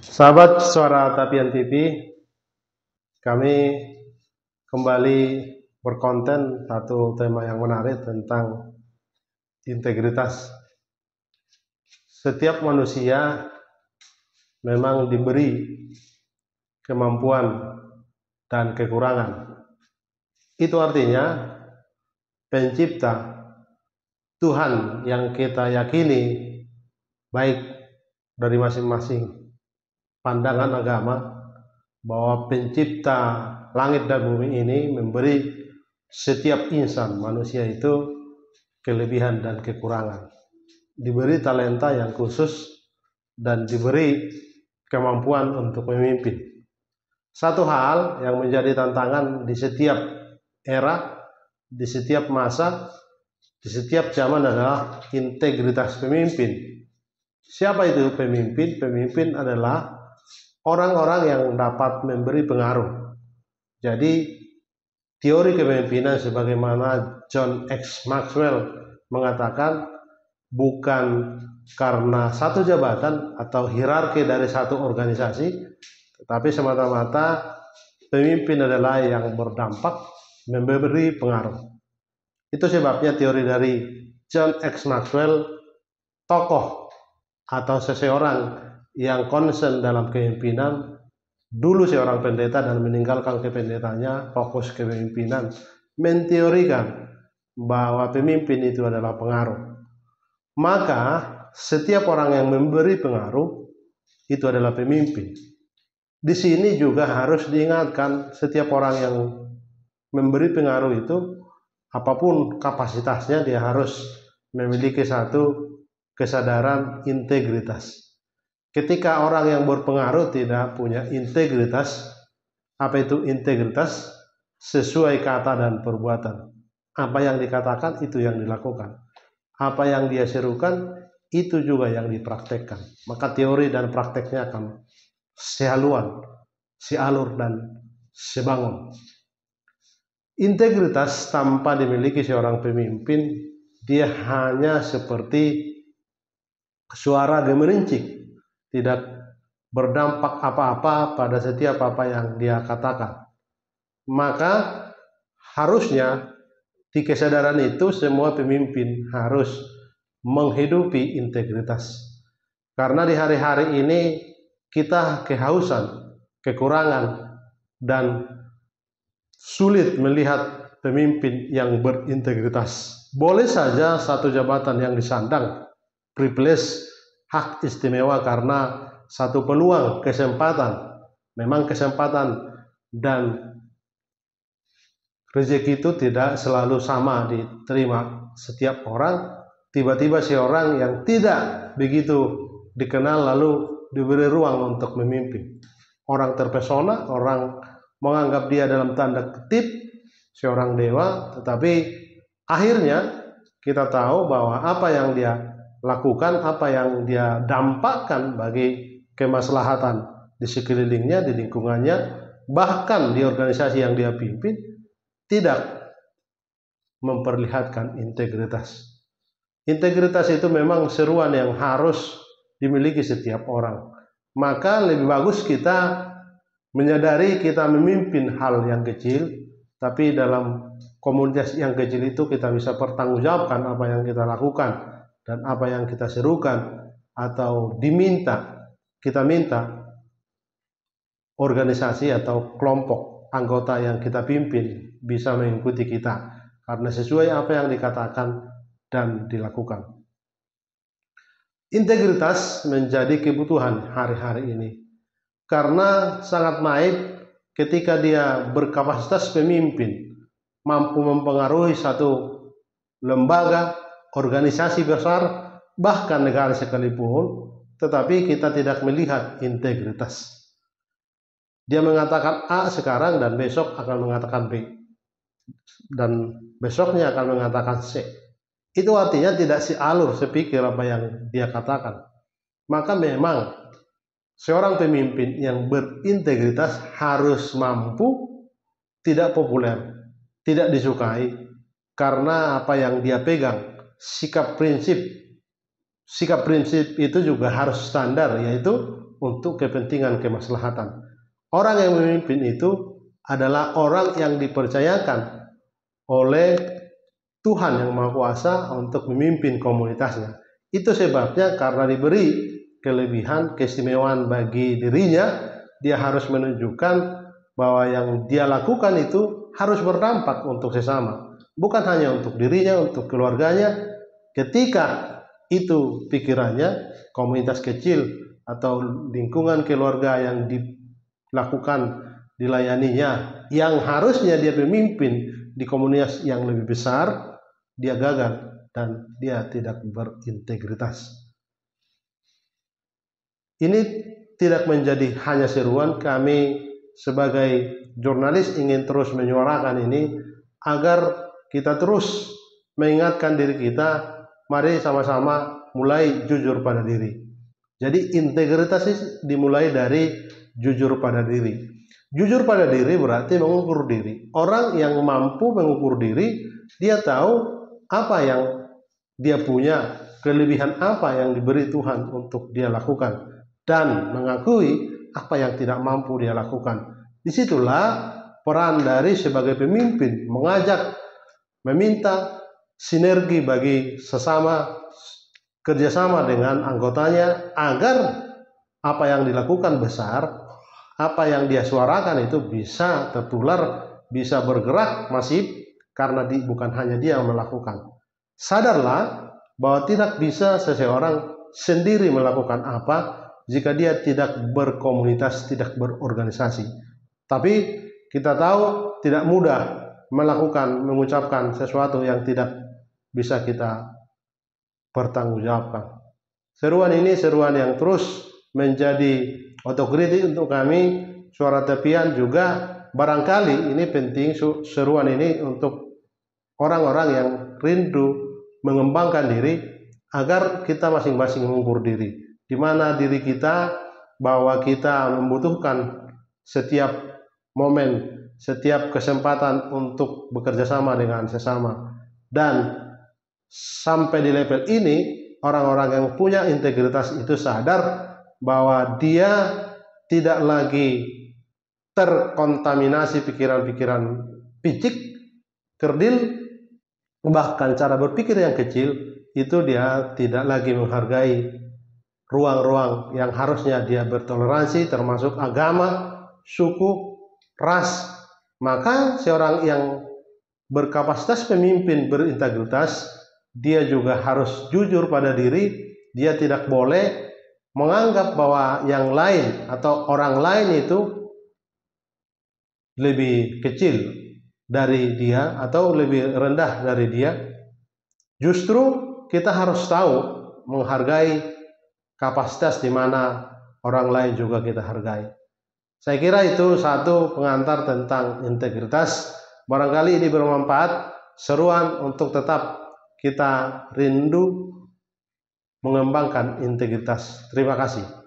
Sahabat Suara Tapian TV, kami kembali berkonten satu tema yang menarik tentang integritas. Setiap manusia memang diberi kemampuan dan kekurangan. Itu artinya pencipta Tuhan yang kita yakini baik dari masing-masing pandangan agama bahwa pencipta langit dan bumi ini memberi setiap insan manusia itu kelebihan dan kekurangan, diberi talenta yang khusus dan diberi kemampuan untuk memimpin. Satu hal yang menjadi tantangan di setiap era, di setiap masa, di setiap zaman adalah integritas pemimpin. Siapa itu pemimpin? Pemimpin adalah orang-orang yang dapat memberi pengaruh. Jadi teori kepemimpinan sebagaimana John X. Maxwell mengatakan bukan karena satu jabatan atau hierarki dari satu organisasi, tetapi semata-mata pemimpin adalah yang berdampak, memberi pengaruh. Itu sebabnya teori dari John X. Maxwell, tokoh atau seseorang yang concern dalam kepemimpinan, dulu seorang pendeta dan meninggalkan kependetaannya, fokus kepemimpinan, menteorikan bahwa pemimpin itu adalah pengaruh. Maka setiap orang yang memberi pengaruh itu adalah pemimpin. Di sini juga harus diingatkan setiap orang yang memberi pengaruh itu, apapun kapasitasnya, dia harus memiliki satu kesadaran integritas. Ketika orang yang berpengaruh tidak punya integritas, apa itu integritas? Sesuai kata dan perbuatan. Apa yang dikatakan itu yang dilakukan. Apa yang dia serukan itu juga yang dipraktekkan. Maka teori dan prakteknya akan sehaluan, sealur dan sebangun. Integritas tanpa dimiliki seorang pemimpin, dia hanya seperti suara gemerincing, tidak berdampak apa-apa pada setiap apa yang dia katakan. Maka harusnya di kesadaran itu semua pemimpin harus menghidupi integritas. Karena di hari-hari ini kita kehausan, kekurangan, dan sulit melihat pemimpin yang berintegritas. Boleh saja satu jabatan yang disandang, privilege, hak istimewa karena satu peluang, kesempatan. Memang kesempatan dan rezeki itu tidak selalu sama diterima setiap orang. Tiba-tiba seorang yang tidak begitu dikenal lalu diberi ruang untuk memimpin. Orang terpesona, orang menganggap dia dalam tanda kutip seorang dewa, tetapi akhirnya kita tahu bahwa apa yang dia lakukan, apa yang dia dampakkan bagi kemaslahatan di sekelilingnya, di lingkungannya, bahkan di organisasi yang dia pimpin, tidak memperlihatkan integritas. Integritas itu memang seruan yang harus dimiliki setiap orang. Maka lebih bagus kita menyadari kita memimpin hal yang kecil, tapi dalam komunitas yang kecil itu kita bisa pertanggungjawabkan apa yang kita lakukan dan apa yang kita serukan atau diminta, kita minta organisasi atau kelompok anggota yang kita pimpin bisa mengikuti kita karena sesuai apa yang dikatakan dan dilakukan. Integritas menjadi kebutuhan hari-hari ini karena sangat naik ketika dia berkapasitas pemimpin, mampu mempengaruhi satu lembaga, organisasi besar, bahkan negara sekalipun, tetapi kita tidak melihat integritas. Dia mengatakan A sekarang dan besok akan mengatakan B, dan besoknya akan mengatakan C. Itu artinya tidak sealur, sepikir apa yang dia katakan. Maka memang seorang pemimpin yang berintegritas harus mampu tidak populer, tidak disukai, karena apa yang dia pegang, sikap prinsip sikap prinsip itu juga harus standar, yaitu untuk kepentingan kemaslahatan. Orang yang memimpin itu adalah orang yang dipercayakan oleh Tuhan yang Maha Kuasa untuk memimpin komunitasnya. Itu sebabnya karena diberi kelebihan, keistimewaan bagi dirinya, dia harus menunjukkan bahwa yang dia lakukan itu harus berdampak untuk sesama. Bukan hanya untuk dirinya, untuk keluarganya. Ketika itu pikirannya, komunitas kecil atau lingkungan keluarga yang dilakukan, dilayaninya, yang harusnya dia pemimpin di komunitas yang lebih besar, dia gagal dan dia tidak berintegritas. Ini tidak menjadi hanya seruan, kami sebagai jurnalis ingin terus menyuarakan ini agar kita terus mengingatkan diri kita, mari sama-sama mulai jujur pada diri. Jadi integritas dimulai dari jujur pada diri. Jujur pada diri berarti mengukur diri. Orang yang mampu mengukur diri, dia tahu apa yang dia punya, kelebihan apa yang diberi Tuhan untuk dia lakukan, dan mengakui apa yang tidak mampu dia lakukan. Disitulah peran dari sebagai pemimpin, mengajak, meminta sinergi bagi sesama, kerjasama dengan anggotanya, agar apa yang dilakukan besar, apa yang dia suarakan itu bisa tertular, bisa bergerak masif, karena bukan hanya dia yang melakukan. Sadarlah bahwa tidak bisa seseorang sendiri melakukan apa jika dia tidak berkomunitas, tidak berorganisasi. Tapi kita tahu tidak mudah melakukan, mengucapkan sesuatu yang tidak bisa kita pertanggungjawabkan. Seruan ini seruan yang terus menjadi otokritik untuk kami. Suara Tepian juga barangkali ini penting, seruan ini untuk orang-orang yang rindu mengembangkan diri, agar kita masing-masing mengukur diri, di mana diri kita, bahwa kita membutuhkan setiap momen, setiap kesempatan untuk bekerja sama dengan sesama. Dan sampai di level ini, orang-orang yang punya integritas itu sadar bahwa dia tidak lagi terkontaminasi pikiran-pikiran picik, kerdil, bahkan cara berpikir yang kecil itu. Dia tidak lagi menghargai ruang-ruang yang harusnya dia bertoleransi, termasuk agama, suku, ras. Maka seorang yang berkapasitas pemimpin, berintegritas, dia juga harus jujur pada diri. Dia tidak boleh menganggap bahwa yang lain atau orang lain itu lebih kecil dari dia atau lebih rendah dari dia. Justru kita harus tahu menghargai kapasitas di mana orang lain juga kita hargai. Saya kira itu satu pengantar tentang integritas. Barangkali ini bermanfaat, seruan untuk tetap kita rindu mengembangkan integritas. Terima kasih.